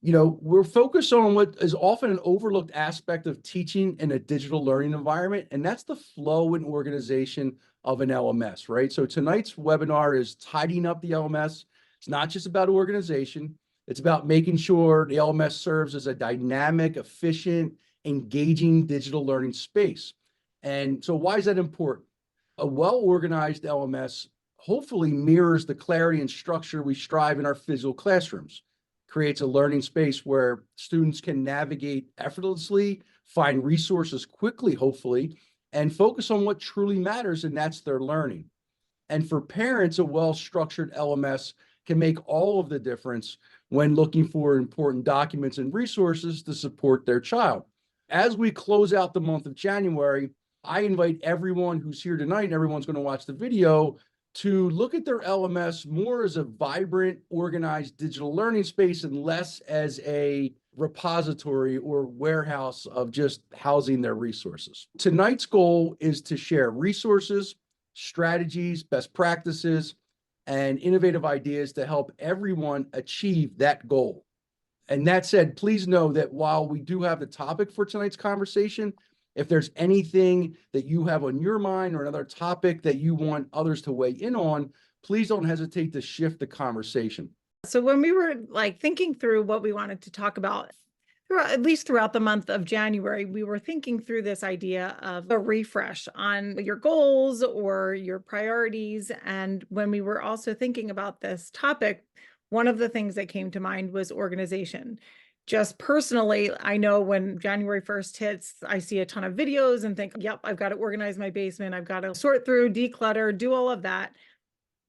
We're focused on what is often an overlooked aspect of teaching in a digital learning environment, and that's the flow and organization of an LMS, right? So tonight's webinar is tidying up the LMS. It's not just about organization. It's about making sure the LMS serves as a dynamic, efficient, engaging digital learning space. And so why is that important? A well-organized LMS hopefully mirrors the clarity and structure we strive in our physical classrooms, creates a learning space where students can navigate effortlessly, find resources quickly, hopefully, and focus on what truly matters, and that's their learning. And for parents, a well-structured LMS can make all of the difference when looking for important documents and resources to support their child. As we close out the month of January, I invite everyone who's here tonight, and everyone's going to watch the video, to look at their LMS more as a vibrant, organized digital learning space and less as a repository or warehouse of just housing their resources. Tonight's goal is to share resources, strategies, best practices, and innovative ideas to help everyone achieve that goal. And that said, please know that while we do have the topic for tonight's conversation, if there's anything that you have on your mind or another topic that you want others to weigh in on, please don't hesitate to shift the conversation. So when we were thinking through what we wanted to talk about, at least throughout the month of January, we were thinking through this idea of a refresh on your goals or your priorities. And when we were also thinking about this topic, one of the things that came to mind was organization. Just personally, I know when January 1st hits, I see a ton of videos and think, yep, I've got to organize my basement. I've got to sort through, declutter, do all of that.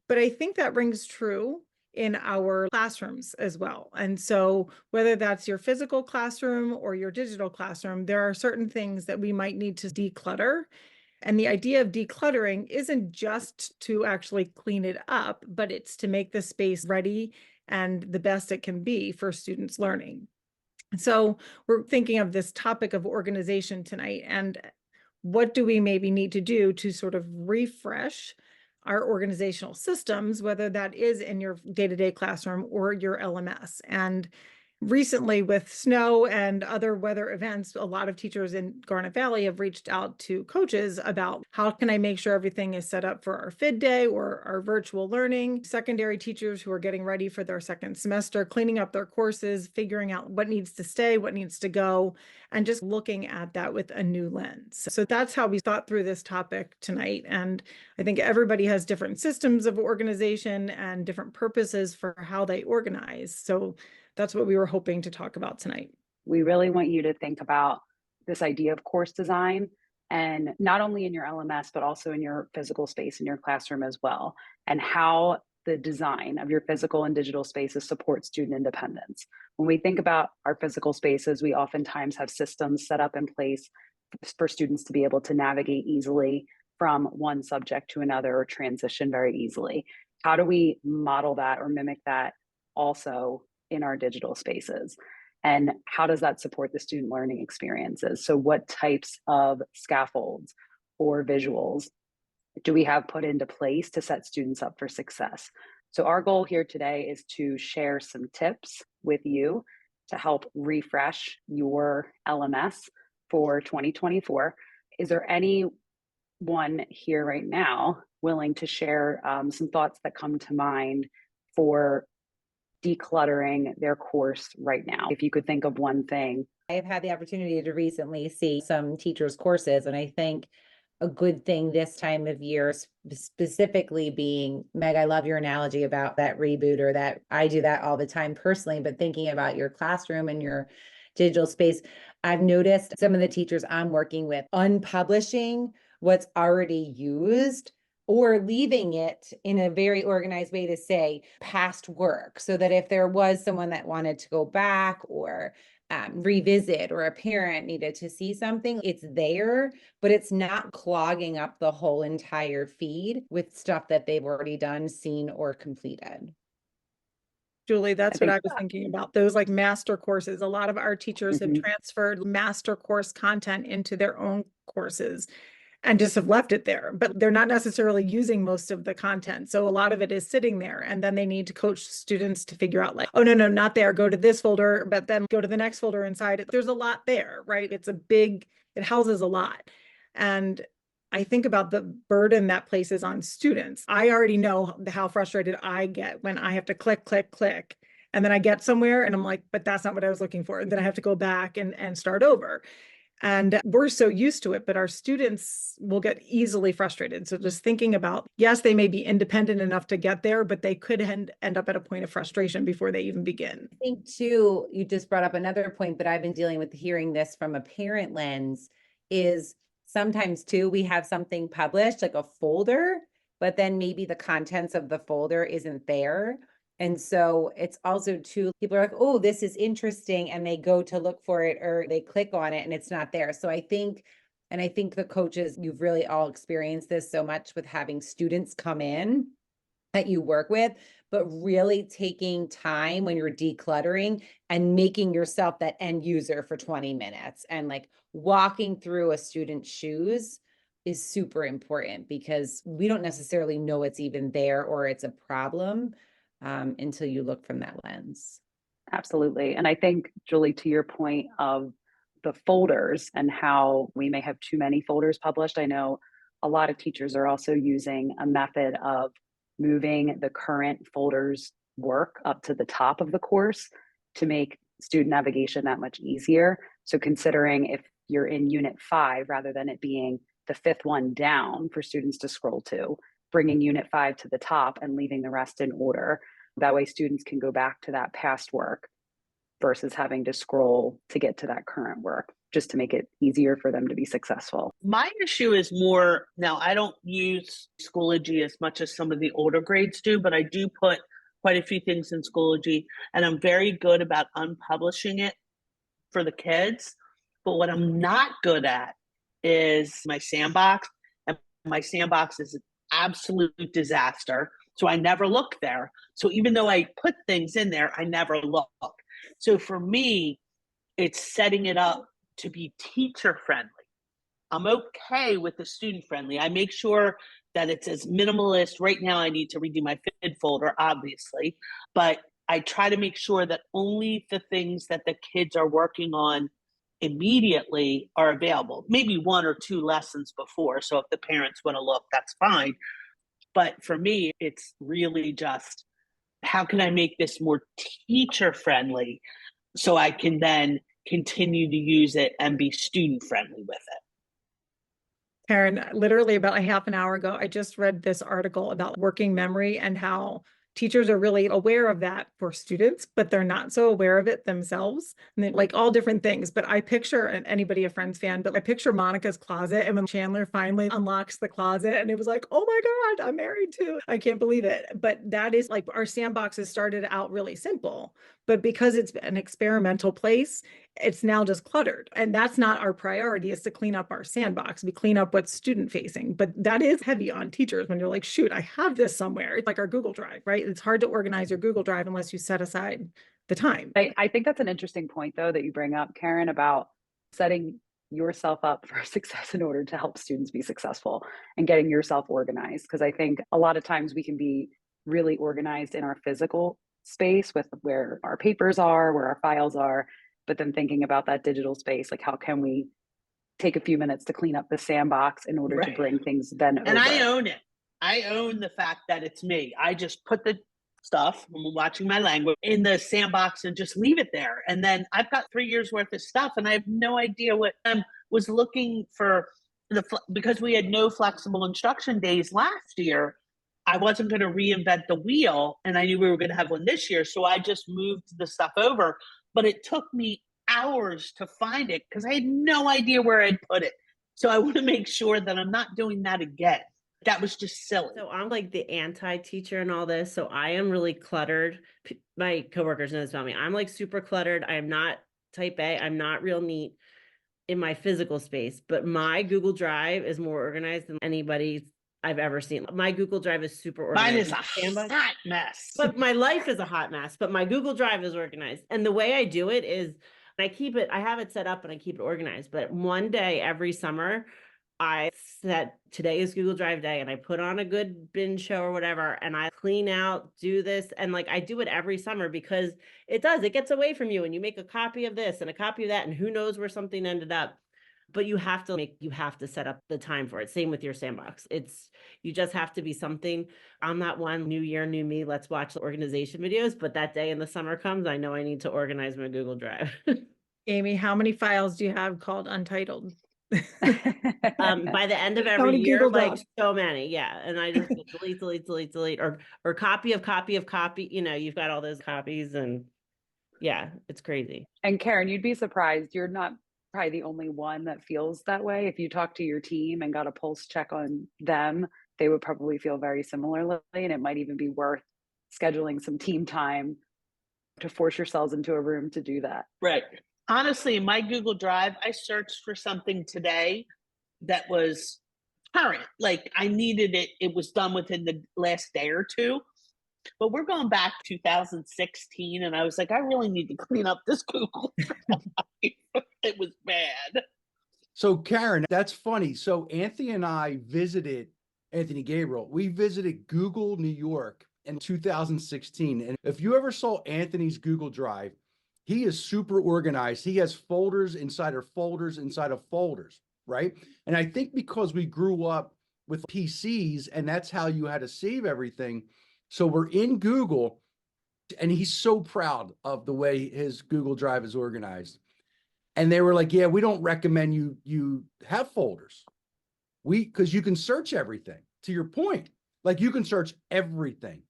But I think that rings true in our classrooms as well. And so whether that's your physical classroom or your digital classroom, there are certain things that we might need to declutter. And the idea of decluttering isn't just to actually clean it up, but it's to make the space ready and the best it can be for students learning. So we're thinking of this topic of organization tonight, and what do we maybe need to do to sort of refresh our organizational systems, whether that is in your day-to-day classroom or your LMS. And recently with snow and other weather events, a lot of teachers in Garnet Valley have reached out to coaches about how can I make sure everything is set up for our FID day or our virtual learning. Secondary teachers who are getting ready for their second semester, cleaning up their courses, figuring out what needs to stay, what needs to go, and just looking at that with a new lens. So that's how we thought through this topic tonight. And I think everybody has different systems of organization and different purposes for how they organize. So that's what we were hoping to talk about tonight. We really want you to think about this idea of course design, and not only in your LMS, but also in your physical space in your classroom as well, and how the design of your physical and digital spaces support student independence. When we think about our physical spaces, we oftentimes have systems set up in place for students to be able to navigate easily from one subject to another or transition very easily. How do we model that or mimic that also in our digital spaces? And how does that support the student learning experiences? So what types of scaffolds or visuals do we have put into place to set students up for success? So our goal here today is to share some tips with you to help refresh your LMS for 2024. Is there anyone here right now willing to share some thoughts that come to mind for decluttering their course right now? If you could think of one thing. I've had the opportunity to recently see some teachers' courses, and I think a good thing this time of year, specifically being, Meg, I love your analogy about that rebooter. That I do that all the time personally, but thinking about your classroom and your digital space, I've noticed some of the teachers I'm working with unpublishing what's already used or leaving it in a very organized way to say past work, so that if there was someone that wanted to go back or revisit, or a parent needed to see something, it's there, but it's not clogging up the whole entire feed with stuff that they've already done, seen, or completed. Julie, that's what I was thinking about. Those like master courses. A lot of our teachers have transferred master course content into their own courses. and just have left it there, but they're not necessarily using most of the content. So a lot of it is sitting there, and then they need to coach students to figure out like, oh, no, not there, go to this folder, but then go to the next folder inside it. There's a lot there, right? It houses a lot. And I think about the burden that places on students. I already know how frustrated I get when I have to click, and then I get somewhere and I'm like, but that's not what I was looking for. And then I have to go back and start over. And we're so used to it, but our students will get easily frustrated. So just thinking about, yes, they may be independent enough to get there, but they could end up at a point of frustration before they even begin. I think too, you just brought up another point that I've been dealing with, hearing this from a parent lens, is sometimes too, we have something published like a folder, but then maybe the contents of the folder isn't there. And so it's also too, people are like, oh, this is interesting. And they go to look for it or they click on it and it's not there. So I think the coaches, you've really all experienced this so much with having students come in that you work with, but really taking time when you're decluttering and making yourself that end user for 20 minutes and like walking through a student's shoes is super important, because we don't necessarily know it's even there or it's a problem until you look from that lens. Absolutely. And I think, Julie, to your point of the folders and how we may have too many folders published, I know a lot of teachers are also using a method of moving the current folders work up to the top of the course to make student navigation that much easier. So considering if you're in Unit 5, rather than it being the 5th one down for students to scroll to, bringing Unit 5 to the top and leaving the rest in order. That way students can go back to that past work versus having to scroll to get to that current work, just to make it easier for them to be successful. My issue is more, now I don't use Schoology as much as some of the older grades do, but I do put quite a few things in Schoology, and I'm very good about unpublishing it for the kids. But what I'm not good at is my sandbox, and my sandbox is an absolute disaster. So I never look there. So even though I put things in there, I never look. So for me, it's setting it up to be teacher friendly. I'm okay with the student friendly. I make sure that it's as minimalist. Right now, I need to redo my FID folder, obviously, but I try to make sure that only the things that the kids are working on immediately are available. Maybe 1 or 2 lessons before. So if the parents want to look, that's fine. But for me, it's really just, how can I make this more teacher friendly so I can then continue to use it and be student friendly with it? Karen, literally about a half an hour ago, I just read this article about working memory and how teachers are really aware of that for students, but they're not so aware of it themselves. And then like all different things. But I picture, and anybody a Friends fan, but I picture Monica's closet, and when Chandler finally unlocks the closet and it was like, oh my God, I'm married too. I can't believe it. But that is like, our sandboxes started out really simple, but because it's an experimental place, it's now just cluttered. And that's not our priority, is to clean up our sandbox. We clean up what's student facing, but that is heavy on teachers when you're like, shoot, I have this somewhere. It's like our Google Drive, right? It's hard to organize your Google Drive unless you set aside the time. I think that's an interesting point, though, that you bring up, Karen, about setting yourself up for success in order to help students be successful and getting yourself organized. Because I think a lot of times we can be really organized in our physical space with where our papers are, where our files are, but then thinking about that digital space, like how can we take a few minutes to clean up the sandbox in order to bring things then over. And I own it. I own the fact that it's me. I just put the stuff, I'm watching my language, in the sandbox and just leave it there. And then I've got 3 years worth of stuff and I have no idea what I was looking for. Because we had no flexible instruction days last year, I wasn't going to reinvent the wheel, and I knew we were going to have one this year. So I just moved the stuff over, but it took me hours to find it because I had no idea where I'd put it. So I want to make sure that I'm not doing that again. That was just silly. So I'm like the anti-teacher and all this. So I am really cluttered. My coworkers know this about me. I'm like super cluttered. I am not type A. I'm not real neat in my physical space, but my Google Drive is more organized than anybody's I've ever seen. My Google Drive is super organized. Mine is a hot mess. But my life is a hot mess, but my Google Drive is organized. And the way I do it is I have it set up and I keep it organized. But one day every summer, I said, today is Google Drive day, and I put on a good binge show or whatever, and I clean out, do this. And like, I do it every summer because it gets away from you, and you make a copy of this and a copy of that, and who knows where something ended up. But you have to set up the time for it. Same with your sandbox. You just have to be something. I'm not one new year, new me. Let's watch the organization videos. But that day in the summer comes, I know I need to organize my Google Drive. Amy, how many files do you have called untitled? By the end of How every many year, Google like Docs? so many. Yeah. And I just delete, or copy of copy of copy. You've got all those copies, and yeah, it's crazy. And Karen, you'd be surprised. You're not probably the only one that feels that way. If you talk to your team and got a pulse check on them, they would probably feel very similarly. And it might even be worth scheduling some team time to force yourselves into a room to do that. Right. Honestly, in my Google Drive, I searched for something today that was current. Like I needed it. It was done within the last day or two. But we're going back to 2016, and I was like, I really need to clean up this Google Drive. It was bad. So Karen, that's funny. So Anthony and I visited, Anthony Gabriel, we visited Google New York in 2016. And if you ever saw Anthony's Google Drive, he is super organized. He has folders inside of folders inside of folders, right? And I think because we grew up with PCs and that's how you had to save everything. So we're in Google, and he's so proud of the way his Google Drive is organized. And they were like, yeah, we don't recommend you have folders. Because you can search everything, to your point. Like you can search everything.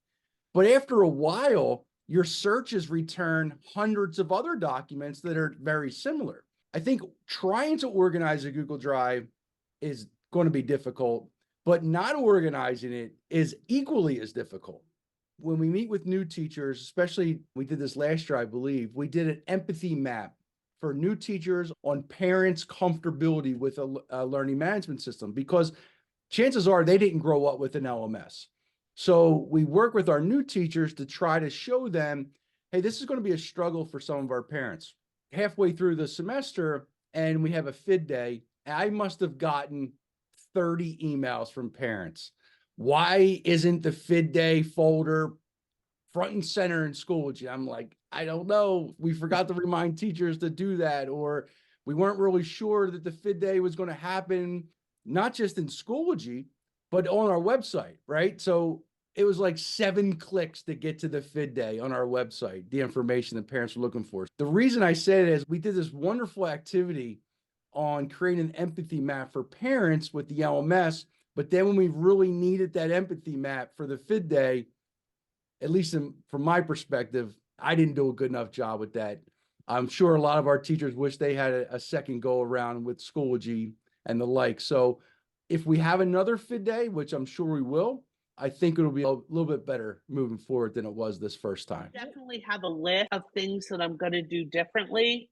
But after a while, your searches return hundreds of other documents that are very similar. I think trying to organize a Google Drive is going to be difficult, but not organizing it is equally as difficult. When we meet with new teachers, especially we did this last year, I believe, we did an empathy map for new teachers on parents' comfortability with a learning management system, because chances are they didn't grow up with an LMS. So we work with our new teachers to try to show them, hey, this is going to be a struggle for some of our parents. Halfway through the semester, and we have a FID day, I must have gotten 30 emails from parents. Why isn't the FID day folder front and center in Schoology? I'm like, I don't know. We forgot to remind teachers to do that, or we weren't really sure that the FID day was going to happen, not just in Schoology, but on our website, right? So it was like 7 clicks to get to the FID day on our website, the information that parents were looking for. The reason I said it is we did this wonderful activity on creating an empathy map for parents with the LMS. But then when we really needed that empathy map for the FID day, at least from my perspective, I didn't do a good enough job with that. I'm sure a lot of our teachers wish they had a second go around with Schoology and the like. So if we have another FID day, which I'm sure we will, I think it'll be a little bit better moving forward than it was this first time. Definitely have a list of things that I'm going to do differently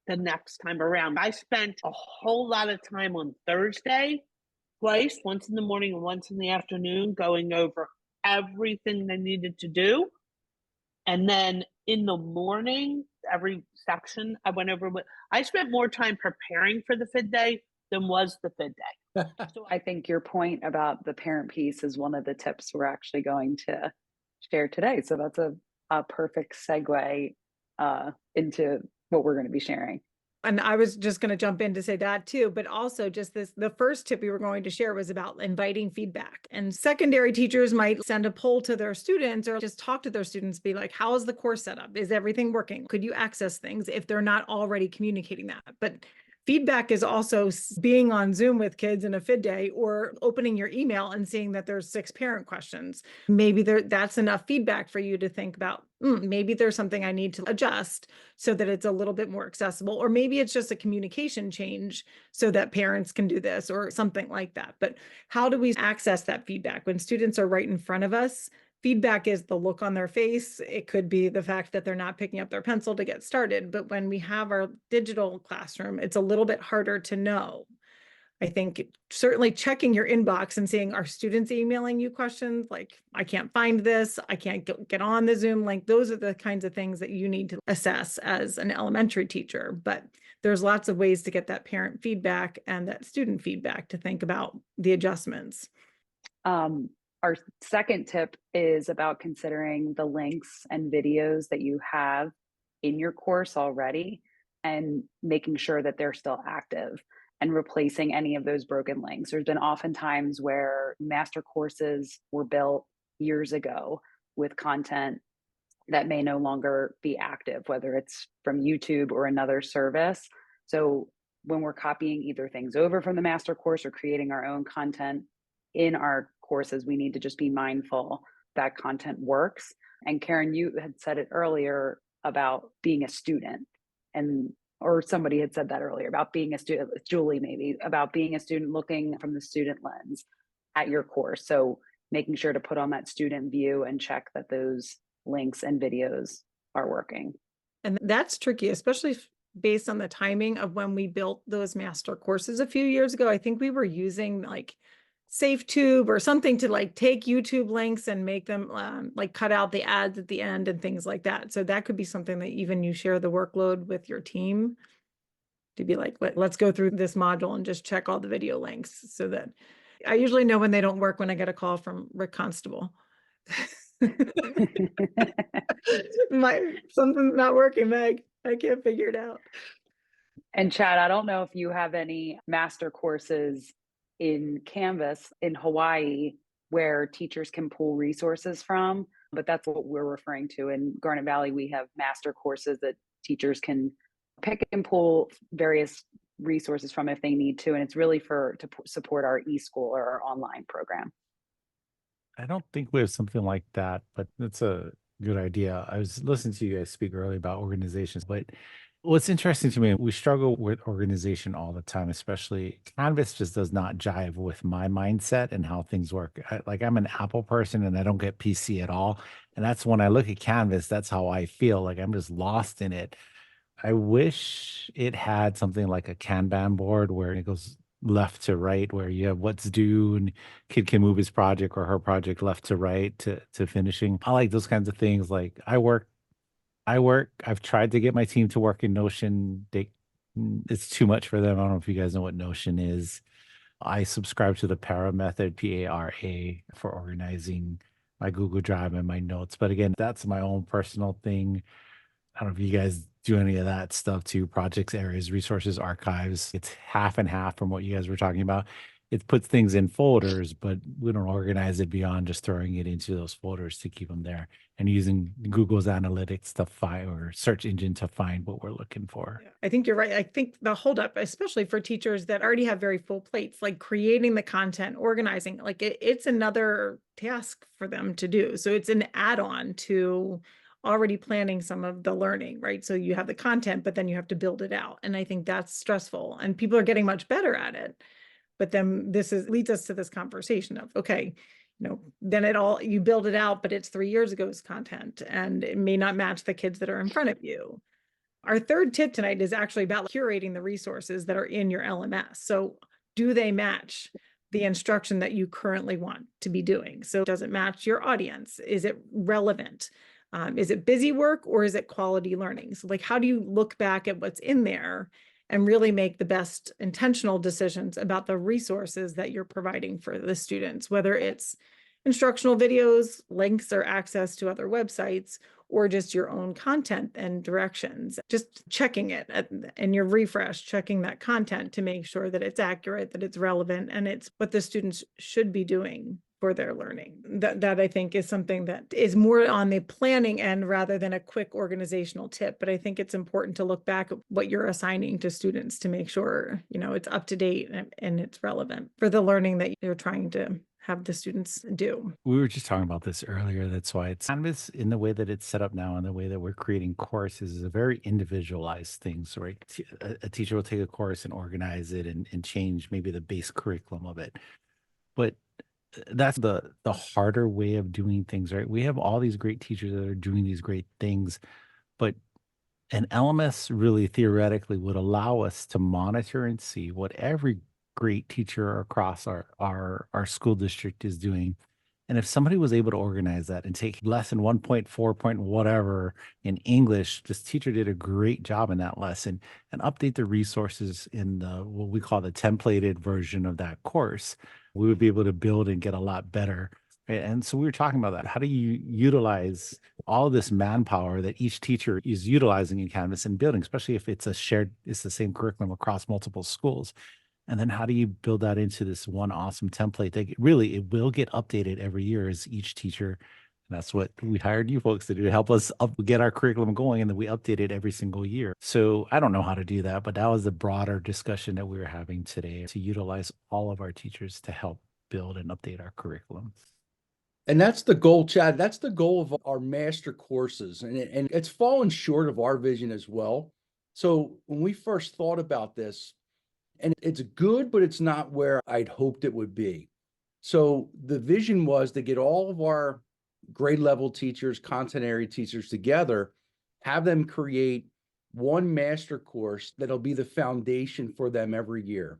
the next time around. I spent a whole lot of time on Thursday, twice, once in the morning and once in the afternoon, going over everything they needed to do. And then in the morning, every section I went over with, I spent more time preparing for the FID day than was the FID day. So I think your point about the parent piece is one of the tips we're actually going to share today. So that's a perfect segue into what we're going to be sharing. And I was just going to jump in to say that too, but also just the first tip we were going to share was about inviting feedback. And secondary teachers might send a poll to their students or just talk to their students, be like, how is the course set up? Is everything working? Could you access things if they're not already communicating that? But feedback is also being on Zoom with kids in a FID day or opening your email and seeing that there's 6 parent questions. Maybe that's enough feedback for you to think about, maybe there's something I need to adjust so that it's a little bit more accessible, or maybe it's just a communication change so that parents can do this or something like that. But how do we access that feedback when students are right in front of us? Feedback is the look on their face. It could be the fact that they're not picking up their pencil to get started. But when we have our digital classroom, it's a little bit harder to know. I think certainly checking your inbox and seeing, are students emailing you questions like, I can't find this, I can't get on the Zoom link. Those are the kinds of things that you need to assess as an elementary teacher. But there's lots of ways to get that parent feedback and that student feedback to think about the adjustments. Our second tip is about considering the links and videos that you have in your course already and making sure that they're still active and replacing any of those broken links. There's been often times where master courses were built years ago with content that may no longer be active, whether it's from YouTube or another service. So when we're copying either things over from the master course or creating our own content in our courses, we need to just be mindful that content works. And Karen, you had said it earlier about being a student, and or somebody had said that earlier about being a student, Julie maybe, about being a student looking from the student lens at your course. So making sure to put on that student view and check that those links and videos are working. And that's tricky, especially based on the timing of when we built those master courses a few years ago. I think we were using like SafeTube or something to like take YouTube links and make them like cut out the ads at the end and things like that. So that could be something that even you share the workload with your team to be like, let's go through this module and just check all the video links, so that I usually know when they don't work when I get a call from Rick Constable. Something's not working, Meg. I can't figure it out. And Chad, I don't know if you have any master courses in Canvas in Hawaii where teachers can pull resources from, but that's what we're referring to. In Garnet Valley, we have master courses that teachers can pick and pull various resources from if they need to. And it's really to support our eSchool or our online program. I don't think we have something like that, but that's a good idea. I was listening to you guys speak earlier about organizations, but what's interesting to me, we struggle with organization all the time, especially Canvas just does not jive with my mindset and how things work. I'm an Apple person and I don't get PC at all. And that's when I look at Canvas, that's how I feel. Like I'm just lost in it. I wish it had something like a Kanban board where it goes left to right, where you have what's due and kid can move his project or her project left to right to finishing. I like those kinds of things. Like I've tried to get my team to work in Notion. It's too much for them. I don't know if you guys know what Notion is. I subscribe to the Para method, PARA, for organizing my Google Drive and my notes. But again, that's my own personal thing. I don't know if you guys do any of that stuff too, projects, areas, resources, archives. It's half and half from what you guys were talking about. It puts things in folders, but we don't organize it beyond just throwing it into those folders to keep them there and using Google's analytics to find, or search engine to find what we're looking for. I think you're right. I think the holdup, especially for teachers that already have very full plates, like creating the content, organizing, like it's another task for them to do. So it's an add-on to already planning some of the learning, right? So you have the content, but then you have to build it out. And I think that's stressful, and people are getting much better at it. But then leads us to this conversation of, okay, then you build it out, but it's 3 years ago's content and it may not match the kids that are in front of you. Our third tip tonight is actually about curating the resources that are in your LMS. So do they match the instruction that you currently want to be doing? So does it match your audience? Is it relevant? Is it busy work or is it quality learning? So like, how do you look back at what's in there and really make the best intentional decisions about the resources that you're providing for the students, whether it's instructional videos, links or access to other websites, or just your own content and directions. Just checking it in your refresh, checking that content to make sure that it's accurate, that it's relevant, and it's what the students should be doing for their learning. That I think is something that is more on the planning end rather than a quick organizational tip. But I think it's important to look back at what you're assigning to students to make sure, it's up to date and it's relevant for the learning that you're trying to have the students do. We were just talking about this earlier. That's why it's Canvas, in the way that it's set up now and the way that we're creating courses, is a very individualized thing. So right, a teacher will take a course and organize it and change maybe the base curriculum of it. But that's the harder way of doing things, right? We have all these great teachers that are doing these great things, but an LMS really theoretically would allow us to monitor and see what every great teacher across our school district is doing. And if somebody was able to organize that and take lesson 1.4 point whatever in English, this teacher did a great job in that lesson and update the resources in the what we call the templated version of that course, we would be able to build and get a lot better. Right? And so we were talking about that. How do you utilize all this manpower that each teacher is utilizing in Canvas and building, especially if it's it's the same curriculum across multiple schools? And then how do you build that into this one awesome template that really it will get updated every year as each teacher. And that's what we hired you folks to do, to help us get our curriculum going, and then we update it every single year. So I don't know how to do that, but that was the broader discussion that we were having today, to utilize all of our teachers to help build and update our curriculum. And that's the goal, Chad. That's the goal of our master courses. And it's fallen short of our vision as well. So when we first thought about this, and it's good, but it's not where I'd hoped it would be. So the vision was to get all of our grade level teachers, content area teachers together, have them create one master course that'll be the foundation for them every year.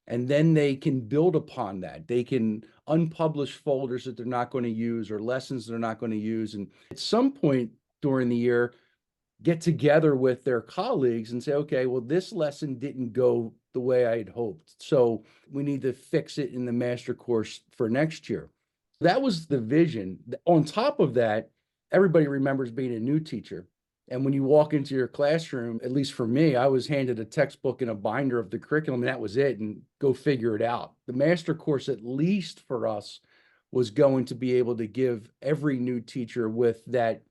And then they can build upon that. They can unpublish folders that they're not going to use or lessons they're not going to use. And at some point during the year, get together with their colleagues and say, okay, well, this lesson didn't go the way I had hoped. So we need to fix it in the master course for next year. That was the vision. On top of that, everybody remembers being a new teacher. And when you walk into your classroom, at least for me, I was handed a textbook and a binder of the curriculum, and that was it, and go figure it out. The master course, at least for us, was going to be able to give every new teacher with that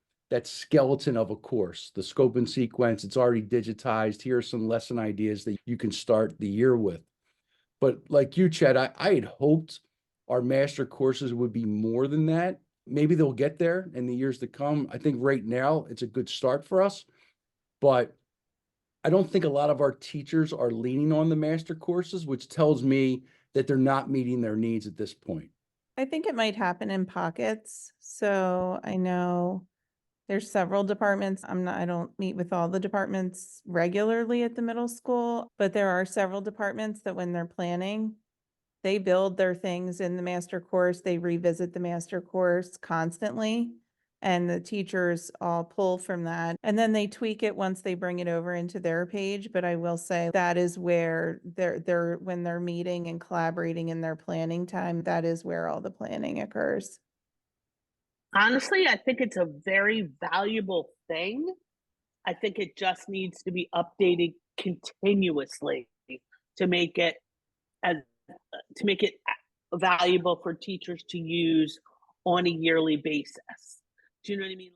skeleton of a course, the scope and sequence. It's already digitized. Here are some lesson ideas that you can start the year with. But like you, Chad, I had hoped our master courses would be more than that. Maybe they'll get there in the years to come. I think right now it's a good start for us, but I don't think a lot of our teachers are leaning on the master courses, which tells me that they're not meeting their needs at this point. I think it might happen in pockets. So I know there's several departments. I don't meet with all the departments regularly at the middle school, but there are several departments that when they're planning, they build their things in the master course. They revisit the master course constantly, and the teachers all pull from that. And then they tweak it once they bring it over into their page. But I will say that is where they're when they're meeting and collaborating in their planning time, that is where all the planning occurs. Honestly, I think it's a very valuable thing. I think it just needs to be updated continuously to make it valuable for teachers to use on a yearly basis. Do you know what I mean?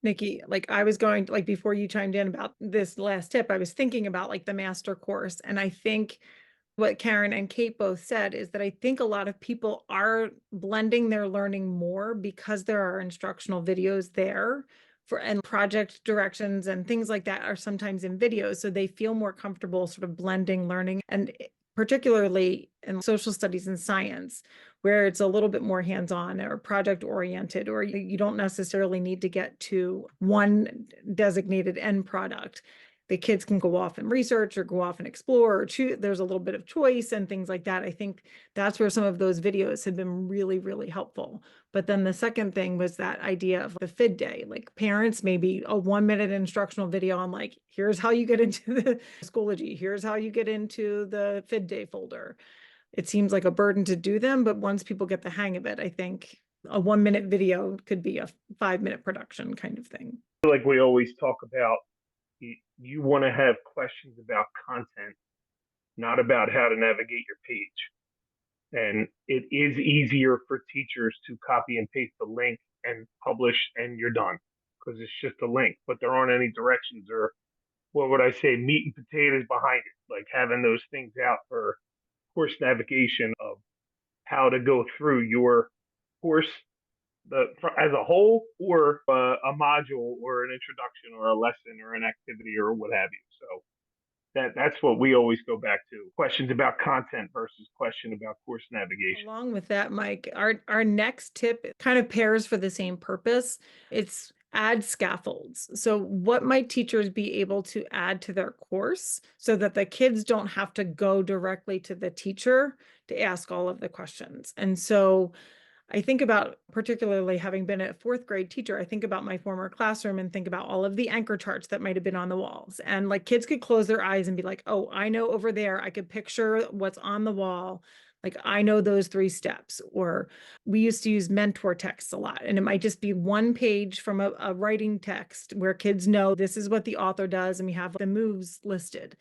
Nikki, like I was going, like before you chimed in about this last tip, I was thinking about like the master course. And I think what Karen and Kate both said is that I think a lot of people are blending their learning more because there are instructional videos there and project directions and things like that are sometimes in videos. So they feel more comfortable sort of blending learning, and particularly in social studies and science, where it's a little bit more hands-on or project oriented, or you don't necessarily need to get to one designated end product. The kids can go off and research or go off and explore or choose. There's a little bit of choice and things like that. I think that's where some of those videos have been really, really helpful. But then the second thing was that idea of the FID day, like parents, maybe a 1-minute instructional video on like, here's how you get into the Schoology, here's how you get into the FID day folder. It seems like a burden to do them, but once people get the hang of it, I think a 1-minute video could be a 5-minute production kind of thing. Like we always talk about, you want to have questions about content, not about how to navigate your page. And it is easier for teachers to copy and paste the link and publish and you're done, because it's just a link, but there aren't any directions or, what would I say, meat and potatoes behind it, like having those things out for course navigation of how to go through your course as a whole, or a module or an introduction or a lesson or an activity or what have you. So that's what we always go back to. Questions about content versus question about course navigation. Along with that, Mike, our next tip kind of pairs for the same purpose. It's add scaffolds. So what might teachers be able to add to their course so that the kids don't have to go directly to the teacher to ask all of the questions? And so I think about, particularly having been a fourth grade teacher, I think about my former classroom and think about all of the anchor charts that might have been on the walls. And like kids could close their eyes and be like, oh, I know over there, I could picture what's on the wall. Like I know those 3 steps. Or we used to use mentor texts a lot, and it might just be one page from a writing text where kids know this is what the author does, and we have the moves listed.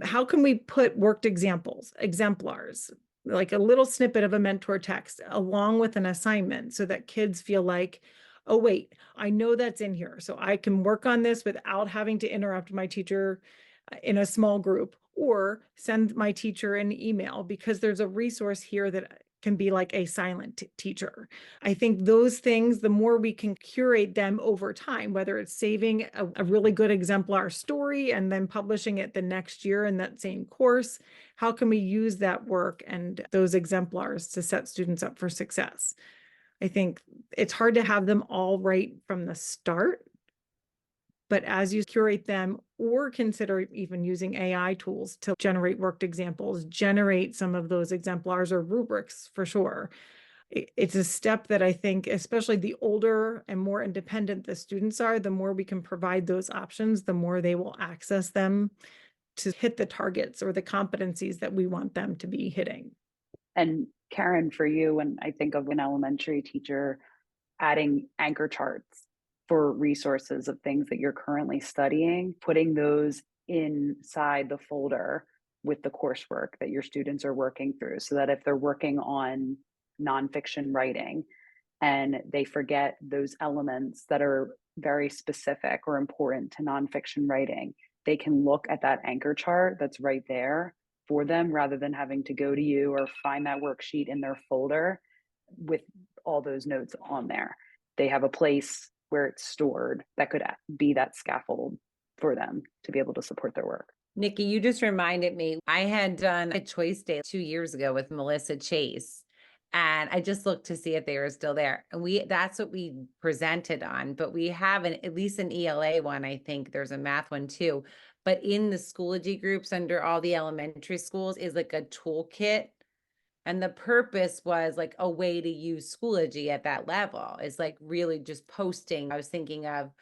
How can we put worked exemplars, like a little snippet of a mentor text along with an assignment so that kids feel like, oh, wait, I know that's in here. So I can work on this without having to interrupt my teacher in a small group, or send my teacher an email because there's a resource here that can be like a silent teacher. I think those things, the more we can curate them over time, whether it's saving a really good exemplar story and then publishing it the next year in that same course, how can we use that work and those exemplars to set students up for success? I think it's hard to have them all right from the start, but as you curate them, or consider even using AI tools to generate worked examples, generate some of those exemplars or rubrics for sure. It's a step that I think, especially the older and more independent the students are, the more we can provide those options, the more they will access them to hit the targets or the competencies that we want them to be hitting. And Karen, for you, when I think of an elementary teacher, adding anchor charts for resources of things that you're currently studying, putting those inside the folder with the coursework that your students are working through, so that if they're working on nonfiction writing and they forget those elements that are very specific or important to nonfiction writing, they can look at that anchor chart that's right there for them rather than having to go to you or find that worksheet in their folder with all those notes on there. They have a place where it's stored that could be that scaffold for them to be able to support their work. Nikki, you just reminded me, I had done a choice day 2 years ago with Melissa Chase, and I just looked to see if they were still there. And that's what we presented on, but we have at least an ELA one. I think there's a math one too, but in the Schoology groups under all the elementary schools is like a toolkit. And the purpose was like a way to use Schoology at that level. It's like really just posting. I was thinking of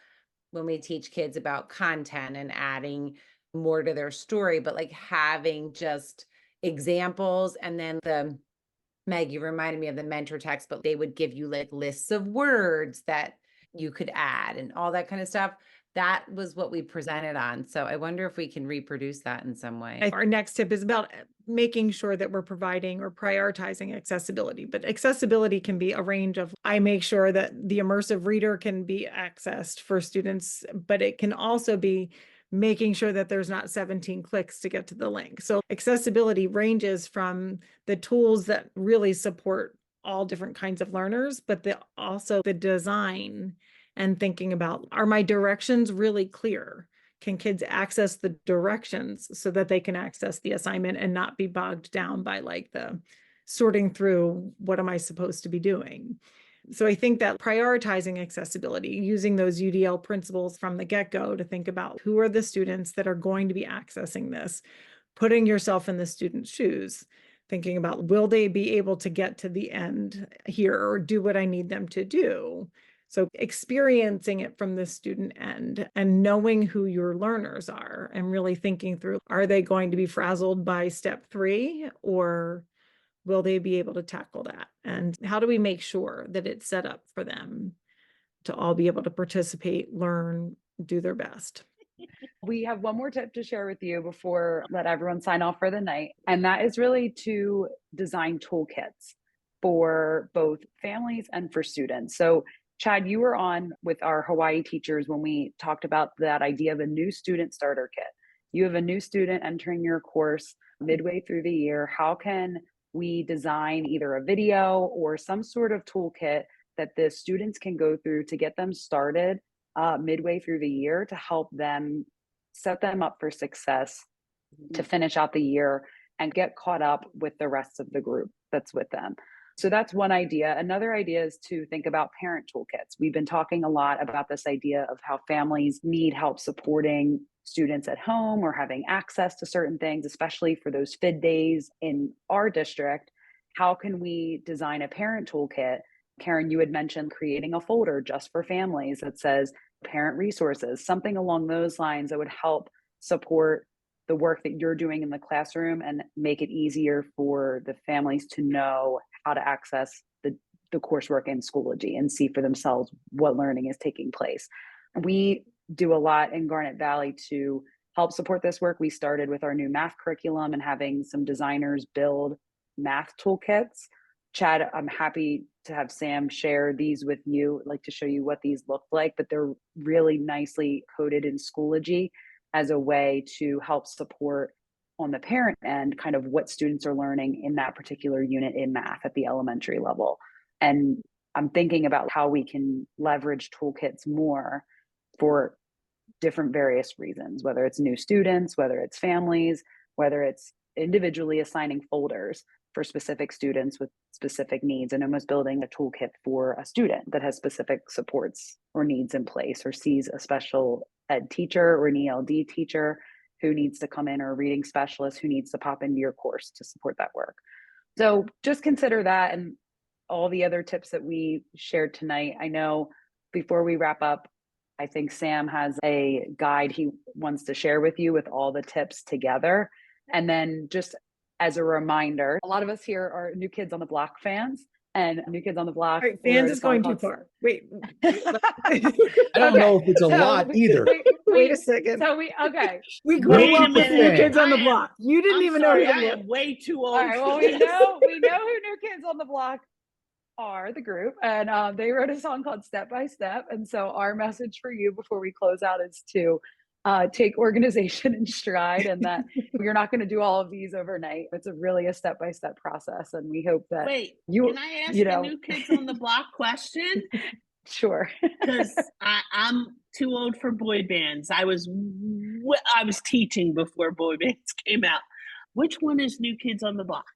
when we teach kids about content and adding more to their story, but like having just examples. And then Meg, you reminded me of the mentor text, but they would give you like lists of words that you could add and all that kind of stuff. That was what we presented on. So I wonder if we can reproduce that in some way. Our next tip is about making sure that we're providing or prioritizing accessibility. But accessibility can be a range of, I make sure that the immersive reader can be accessed for students, but it can also be making sure that there's not 17 clicks to get to the link. So accessibility ranges from the tools that really support all different kinds of learners, but also the design and thinking about, are my directions really clear? Can kids access the directions so that they can access the assignment and not be bogged down by like the sorting through, what am I supposed to be doing? So I think that prioritizing accessibility, using those UDL principles from the get-go to think about who are the students that are going to be accessing this, putting yourself in the student's shoes, thinking about, will they be able to get to the end here or do what I need them to do? So experiencing it from the student end and knowing who your learners are and really thinking through, are they going to be frazzled by step 3 or will they be able to tackle that? And how do we make sure that it's set up for them to all be able to participate, learn, do their best? We have one more tip to share with you before let everyone sign off for the night. And that is really to design toolkits for both families and for students. So Chad, you were on with our Hawaii teachers when we talked about that idea of a new student starter kit. You have a new student entering your course midway through the year. How can we design either a video or some sort of toolkit that the students can go through to get them started midway through the year to help them set them up for success to finish out the year and get caught up with the rest of the group that's with them? So that's one idea. Another idea is to think about parent toolkits. We've been talking a lot about this idea of how families need help supporting students at home or having access to certain things, especially for those FID days in our district. How can we design a parent toolkit? Karen, you had mentioned creating a folder just for families that says parent resources, something along those lines that would help support the work that you're doing in the classroom and make it easier for the families to know how to access the coursework in Schoology and see for themselves what learning is taking place. We do a lot in Garnet Valley to help support this work. We started with our new math curriculum and having some designers build math toolkits. Chad, I'm happy to have Sam share these with you, like to show you what these look like, but they're really nicely coded in Schoology as a way to help support on the parent end kind of what students are learning in that particular unit in math at the elementary level. And I'm thinking about how we can leverage toolkits more for different various reasons, whether it's new students, whether it's families, whether it's individually assigning folders for specific students with specific needs, and almost building a toolkit for a student that has specific supports or needs in place, or sees a special ed teacher or an ELD teacher who needs to come in, or a reading specialist who needs to pop into your course to support that work. So just consider that and all the other tips that we shared tonight. I know before we wrap up, I think Sam has a guide he wants to share with you with all the tips together. And then just as a reminder, a lot of us here are New Kids on the Block fans, and New Kids on the Block. All right, fans is going too far. Wait. I don't know if it's a lot either. Wait a second. So we Wait grew a up with New minute. Kids on the I am- Block. You didn't I'm even sorry, know I who am way too old. All right, well, for we this. know who New Kids on the Block are, the group, and they wrote a song called Step by Step. And so our message for you before we close out is to take organization in stride, and that we're not going to do all of these overnight. It's really a step-by-step process, and we hope that Wait, you can I ask you a know New Kids on the Block question? sure. Because I'm too old for boy bands. I was teaching before boy bands came out. Which one is New Kids on the Block?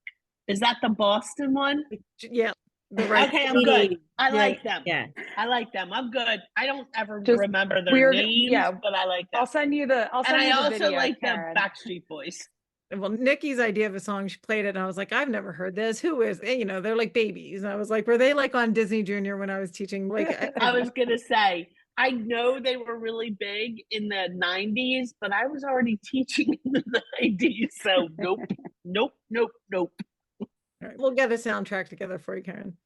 Is that the Boston one? Yeah. The right. Okay, I'm good. I Yeah. like them. Yeah. I like them. I'm good. I don't ever Just- remember their we're- names, yeah. but I like them. I'll send you the And I also video, like Karen. the Backstreet Boys. Well, Nikki's idea of a song, she played it, and I was like, I've never heard this. Who is? You know, they're like babies. And I was like, were they like on Disney Junior when I was teaching? Like, I was gonna say, I know they were really big in the 90s, but I was already teaching in the 90s. So nope, nope, nope, nope. All right, we'll get a soundtrack together for you, Karen.